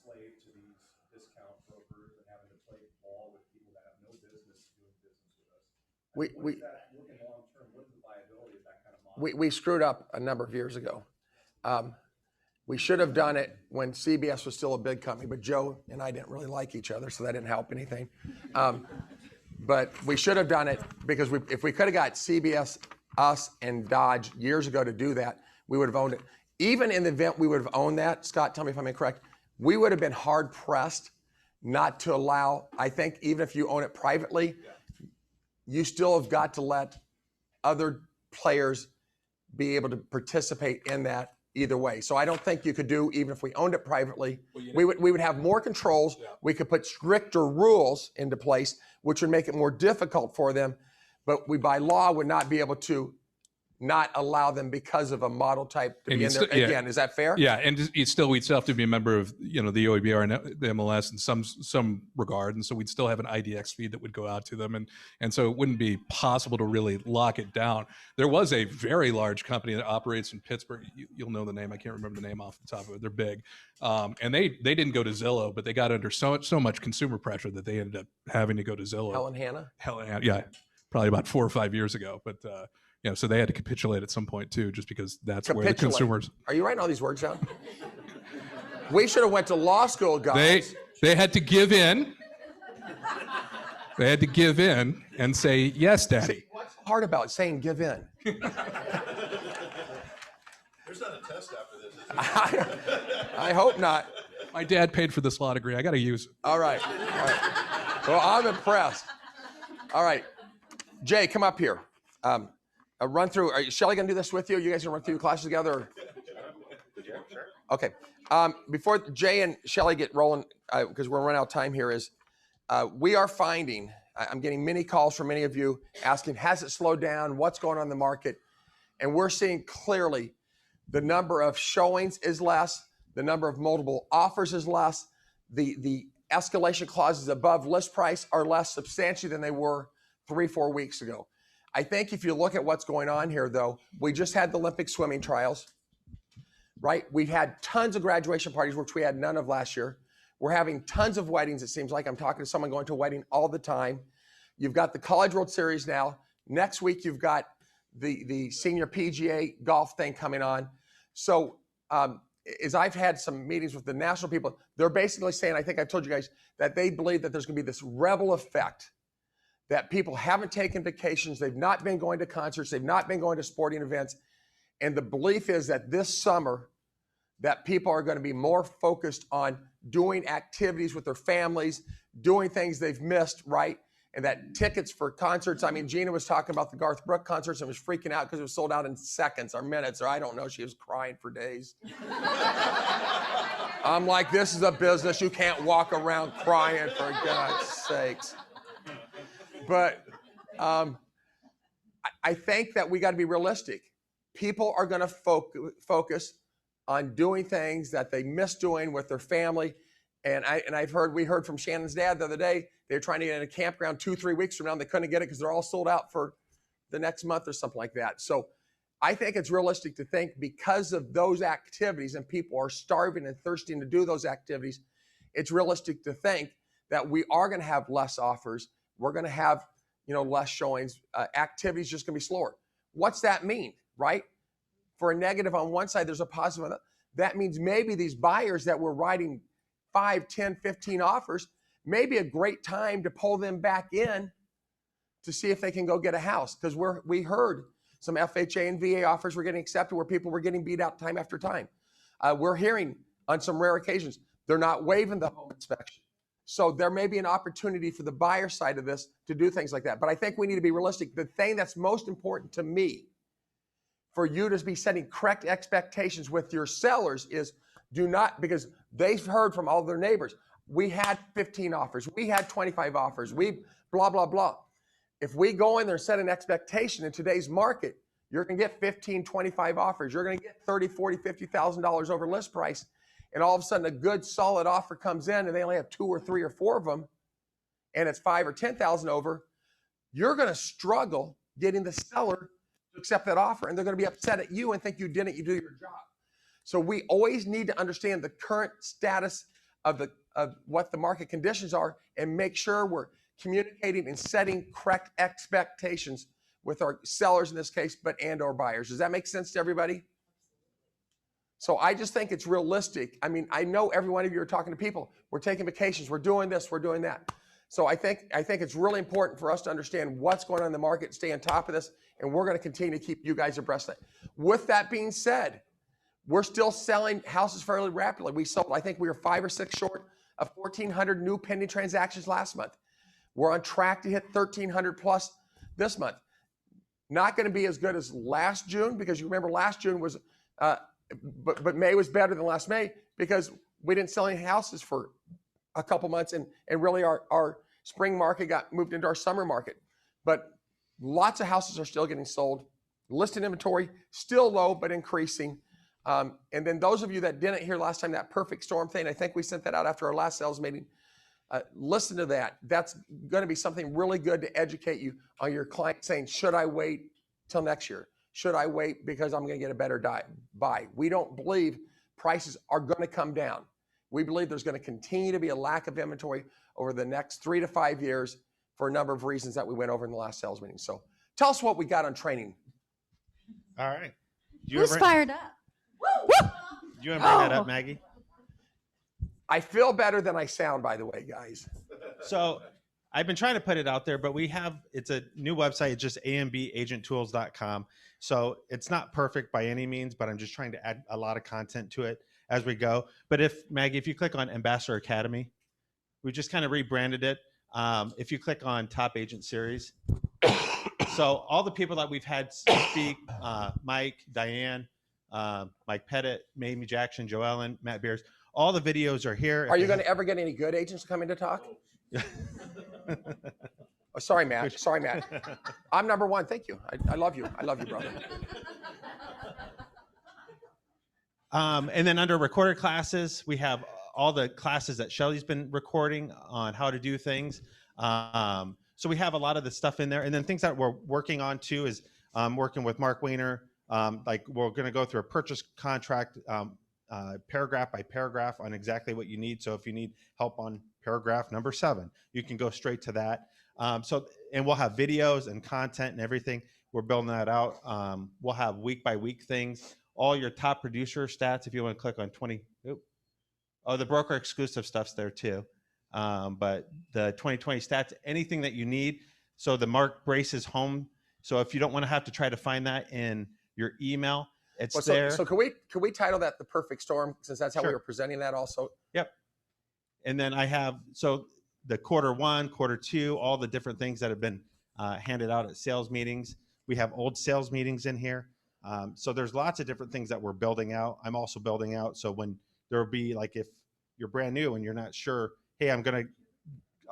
slave to these discount brokers and having to play ball with people that have no business doing business with us. Looking long term, what's the viability of that kind of model? We screwed up a number of years ago. We should have done it when CBS was still a big company, but Joe and I didn't really like each other, so that didn't help anything. But we should have done it because if we could have got CBS, us, and Dodge years ago to do that, we would have owned it. even in the event we would have owned that, Scott, tell me if I'm incorrect, we would have been hard pressed not to allow, I think even if you own it privately, you still have got to let other players be able to participate in that either way. So I don't think you could do, even if we owned it privately, we would have more controls. We could put stricter rules into place, which would make it more difficult for them. But we, by law, would not be able to not allow them because of a model type to And be in you there. st- yeah. Again, is that fair? Yeah, and we'd still have to be a member of the OEBR and the MLS in some regard, and so we'd still have an IDX feed that would go out to them, and so it wouldn't be possible to really lock it down. There was a very large company that operates in Pittsburgh. You'll know the name. I can't remember the name off the top of it. They're big, and they didn't go to Zillow, but they got under so much consumer pressure that they ended up having to go to Zillow. Helen Hanna? Yeah, probably about 4 or 5 years ago, but. So they had to capitulate at some point too, just because that's where the consumers. Are you writing all these words down? We should have went to law school, guys. They had to give in. They had to give in and say yes, Daddy. See, what's hard about saying give in? There's not a test after this, is there? I hope not. My dad paid for this law degree. I got to use it. All right. Well, I'm impressed. All right. Jay, come up here. A run through. Are Shelly going to do this with you? You guys going to run through classes together? Or? Okay. Before Jay and Shelly get rolling, because we're running out of time here, we are finding, I'm getting many calls from many of you asking, has it slowed down? What's going on in the market? And we're seeing clearly the number of showings is less. The number of multiple offers is less. The escalation clauses above list price are less substantially than they were 3-4 weeks ago. I think if you look at what's going on here, though, we just had the Olympic swimming trials, right? We've had tons of graduation parties, which we had none of last year. We're having tons of weddings, it seems like. I'm talking to someone going to a wedding all the time. You've got the College World Series now. Next week, you've got the senior PGA golf thing coming on. So as I've had some meetings with the national people, they're basically saying, I think I've told you guys, that they believe that there's going to be this rebel effect, that people haven't taken vacations, they've not been going to concerts, they've not been going to sporting events. And the belief is that this summer, that people are going to be more focused on doing activities with their families, doing things they've missed, right? And that tickets for concerts, I mean, Gina was talking about the Garth Brooks concerts and was freaking out because it was sold out in seconds or minutes, or I don't know, she was crying for days. I'm like, this is a business, you can't walk around crying, for God's sakes. But I think that we got to be realistic. People are going to focus on doing things that they miss doing with their family. And we heard from Shannon's dad the other day, they were trying to get in a campground 2-3 weeks from now, and they couldn't get it because they're all sold out for the next month or something like that. So I think it's realistic to think because of those activities and people are starving and thirsting to do those activities, it's realistic to think that we are going to have less offers. We're going to have, less showings. Activity's just going to be slower. What's that mean, right? For a negative on one side, there's a positive on the other. That means maybe these buyers that were writing 5, 10, 15 offers, maybe a great time to pull them back in to see if they can go get a house. Because we heard some FHA and VA offers were getting accepted where people were getting beat out time after time. We're hearing on some rare occasions, they're not waiving the home inspection. So there may be an opportunity for the buyer side of this to do things like that. But I think we need to be realistic. The thing that's most important to me for you to be setting correct expectations with your sellers is do not, because they've heard from all their neighbors, we had 15 offers, we had 25 offers, we blah, blah, blah. If we go in there and set an expectation in today's market, you're going to get 15, 25 offers. You're going to get $30, $40, $50,000 over list price. And all of a sudden a good solid offer comes in and they only have 2 or 3 or 4 of them, and it's 5 or 10,000 over. You're going to struggle getting the seller to accept that offer, and they're going to be upset at you and think you didn't, you do your job. So we always need to understand the current status of what the market conditions are and make sure we're communicating and setting correct expectations with our sellers in this case, and or buyers. Does that make sense to everybody? So I just think it's realistic. I mean, I know every one of you are talking to people. We're taking vacations. We're doing this. We're doing that. So I think it's really important for us to understand what's going on in the market, stay on top of this, and we're going to continue to keep you guys abreast of it. With that being said, we're still selling houses fairly rapidly. We sold, I think we were 5 or 6 short of 1,400 new pending transactions last month. We're on track to hit 1,300 plus this month. Not going to be as good as last June, because you remember last June was, but May was better than last May because we didn't sell any houses for a couple months, and really our spring market got moved into our summer market. But lots of houses are still getting sold. Listed inventory still low but increasing. And then those of you that didn't hear last time, that perfect storm thing, I think we sent that out after our last sales meeting. Listen to that. That's going to be something really good to educate you on your client saying, should I wait till next year? Should I wait because I'm going to get a better buy? We don't believe prices are going to come down. We believe there's going to continue to be a lack of inventory over the next 3 to 5 years for a number of reasons that we went over in the last sales meeting. So tell us what we got on training. All right. Who's fired up? You want to bring that up, Maggie? I feel better than I sound, by the way, guys. So I've been trying to put it out there, but it's a new website. It's just ambagentTools.com. So it's not perfect by any means, but I'm just trying to add a lot of content to it as we go. But Maggie, if you click on Ambassador Academy, we just kind of rebranded it. If you click on Top Agent Series, so all the people that we've had speak, Mike, Diane, Mike Pettit, Mamie Jackson, Joe Ellen, Matt Beers, all the videos are here. Are you going to ever get any good agents to come in to talk? Oh, sorry, Matt. Sorry, Matt. I'm number one. Thank you. I love you. I love you, brother. And then under recorded classes, we have all the classes that Shelly's been recording on how to do things. So we have a lot of the stuff in there. And then things that we're working on too is working with Mark Weiner. Like we're going to go through a purchase contract paragraph by paragraph on exactly what you need. So if you need help on paragraph number 7, you can go straight to that. And we'll have videos and content and everything. We're building that out. We'll have week by week things, all your top producer stats. If you want to click on 20, the broker exclusive stuff's there too. But the 2020 stats, anything that you need. So the Mark Brace's home. So if you don't want to have to try to find that in your email, it's there. So can we title that The Perfect Storm, since that's how we were presenting that also? Yep. And then I have, so the Q1, Q2, all the different things that have been handed out at sales meetings. We have old sales meetings in here. So there's lots of different things that we're building out. I'm also building out. So when there will be, like, if you're brand new and you're not sure, hey, I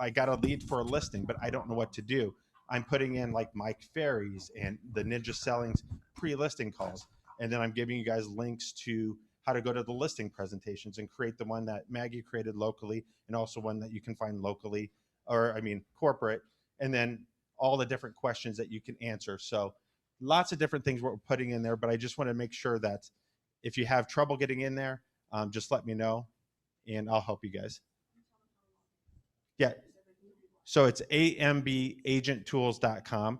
got a lead for a listing, but I don't know what to do. I'm putting in like Mike Ferry's and the Ninja Selling's pre-listing calls. And then I'm giving you guys links to how to go to the listing presentations and create the one that Maggie created locally, and also one that you can find locally, corporate, and then all the different questions that you can answer. So lots of different things we're putting in there, but I just want to make sure that if you have trouble getting in there, just let me know and I'll help you guys. Yeah. So it's ambagenttools.com.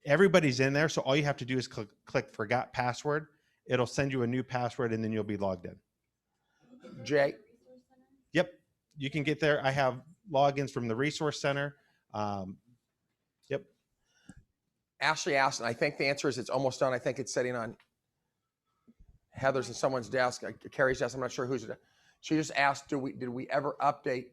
Everybody's in there. So all you have to do is click forgot password. It'll send you a new password and then you'll be logged in. Jay? Yep. You can get there. I have logins from the Resource Center. Yep. Ashley asked, and I think the answer is it's almost done. I think it's sitting on Heather's and someone's desk, Carrie's desk. I'm not sure who's. She just asked, did we ever update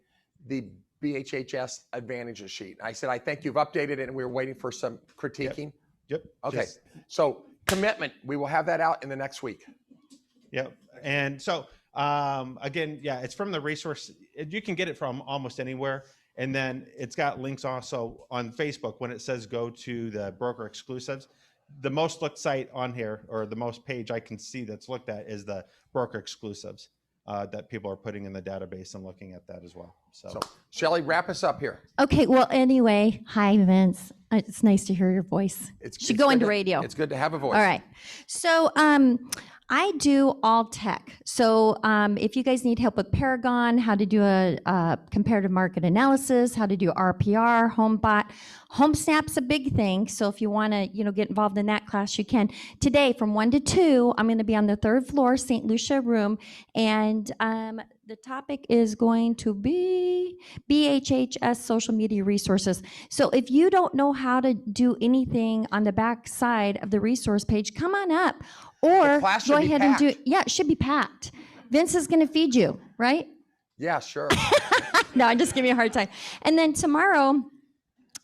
the BHHS Advantages sheet? I said, I think you've updated it and we were waiting for some critiquing. Yep. Okay. So commitment, we will have that out in the next week. Yep. And so again, yeah, it's from the resource. You can get it from almost anywhere. And then it's got links also on Facebook. When it says go to the broker exclusives, the most looked site on here, or the most page I can see that's looked at, is the broker exclusives that people are putting in the database and looking at that as well. So Shelly, wrap us up here. Okay, well, anyway, hi, Vince. It's nice to hear your voice. Should go into radio. It's good to have a voice. All right. So I do all tech. So if you guys need help with Paragon, how to do a comparative market analysis, how to do RPR, HomeBot, HomeSnap's a big thing. So if you want to, get involved in that class, you can. Today from 1 to 2, I'm going to be on the 3rd floor, St. Lucia room, and the topic is going to be BHHS social media resources. So if you don't know how to do anything on the back side of the resource page, come on up. Or class go should be ahead and do, packed. yeah, it should be packed. Vince is going to feed you, right? Yeah, sure. No, I'm just giving you a hard time. And then tomorrow,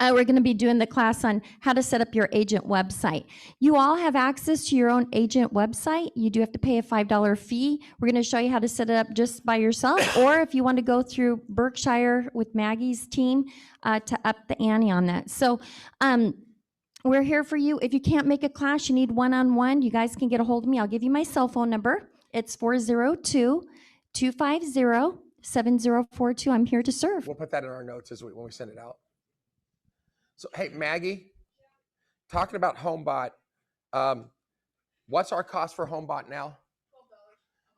we're going to be doing the class on how to set up your agent website. You all have access to your own agent website. You do have to pay a $5 fee. We're going to show you how to set it up just by yourself, or if you want to go through Berkshire with Maggie's team to up the ante on that. So we're here for you. If you can't make a class, you need one-on-one, you guys can get a hold of me. I'll give you my cell phone number. It's 402-250-7042. I'm here to serve. We'll put that in our notes when we send it out. So, hey, Maggie, talking about HomeBot, what's our cost for HomeBot now?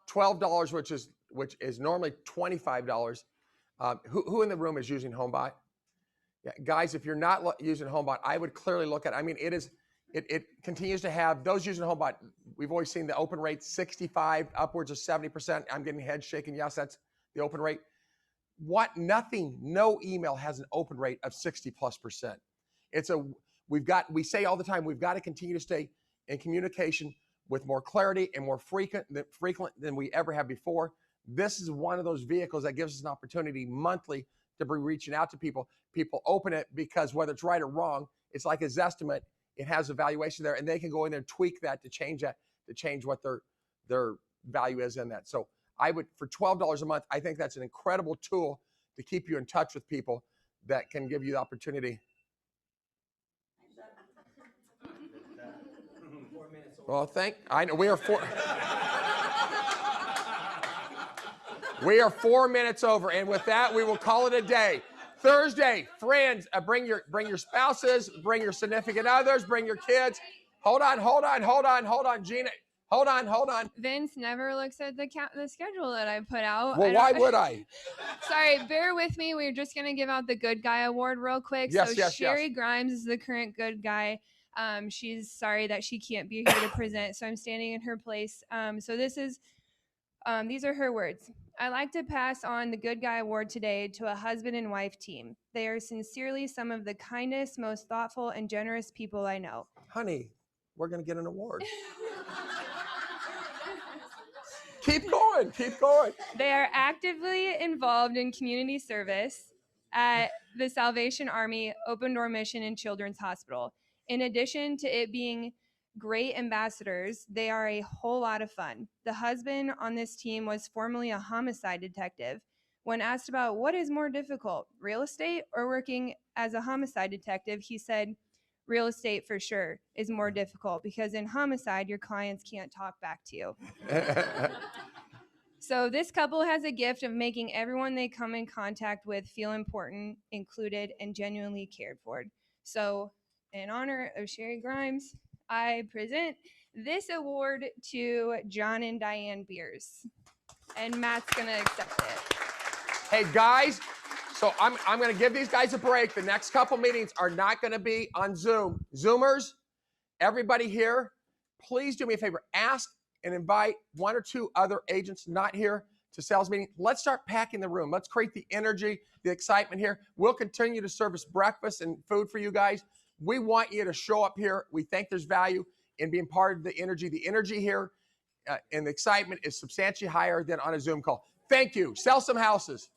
$12, which is normally $25. Who in the room is using HomeBot? Yeah, guys, if you're not using HomeBot, I would clearly look at it. I mean, it continues to have, those using HomeBot, we've always seen the open rate 65, upwards of 70%. I'm getting head shaking. Yes, that's the open rate. No email has an open rate of 60+%. We say all the time, we've got to continue to stay in communication with more clarity and more frequent than we ever have before. This is one of those vehicles that gives us an opportunity monthly to be reaching out to people. People open it because whether it's right or wrong, it's like a Zestimate. It has a valuation there, and they can go in there and tweak that to change what their value is in that. So I would, for $12 a month, I think that's an incredible tool to keep you in touch with people that can give you the opportunity. Well, I know we are 4 minutes over, and with that, we will call it a day. Thursday, friends, bring your spouses, bring your significant others, bring your kids. Hold on, Gina. Hold on. Vince never looks at the schedule that I put out. Well, why would I? Sorry, bear with me. We're just going to give out the Good Guy Award real quick. Yes. Sherry Grimes is the current Good Guy. She's sorry that she can't be here to present, so I'm standing in her place. These are her words. I like to pass on the Good Guy Award today to a husband and wife team. They are sincerely some of the kindest, most thoughtful, and generous people I know. Honey, we're going to get an award. Keep going. They are actively involved in community service at the Salvation Army Open Door Mission and Children's Hospital. In addition to it being great ambassadors, they are a whole lot of fun. The husband on this team was formerly a homicide detective. When asked about what is more difficult, real estate or working as a homicide detective, he said, real estate for sure is more difficult because in homicide, your clients can't talk back to you. So this couple has a gift of making everyone they come in contact with feel important, included, and genuinely cared for. So in honor of Sherry Grimes, I present this award to John and Diane Beers. And Matt's going to accept it. Hey, guys, so I'm going to give these guys a break. The next couple meetings are not going to be on Zoom. Zoomers, everybody here, please do me a favor. Ask and invite 1 or 2 other agents not here to sales meeting. Let's start packing the room. Let's create the energy, the excitement here. We'll continue to service breakfast and food for you guys. We want you to show up here. We think there's value in being part of the energy. The energy here and the excitement is substantially higher than on a Zoom call. Thank you. Sell some houses.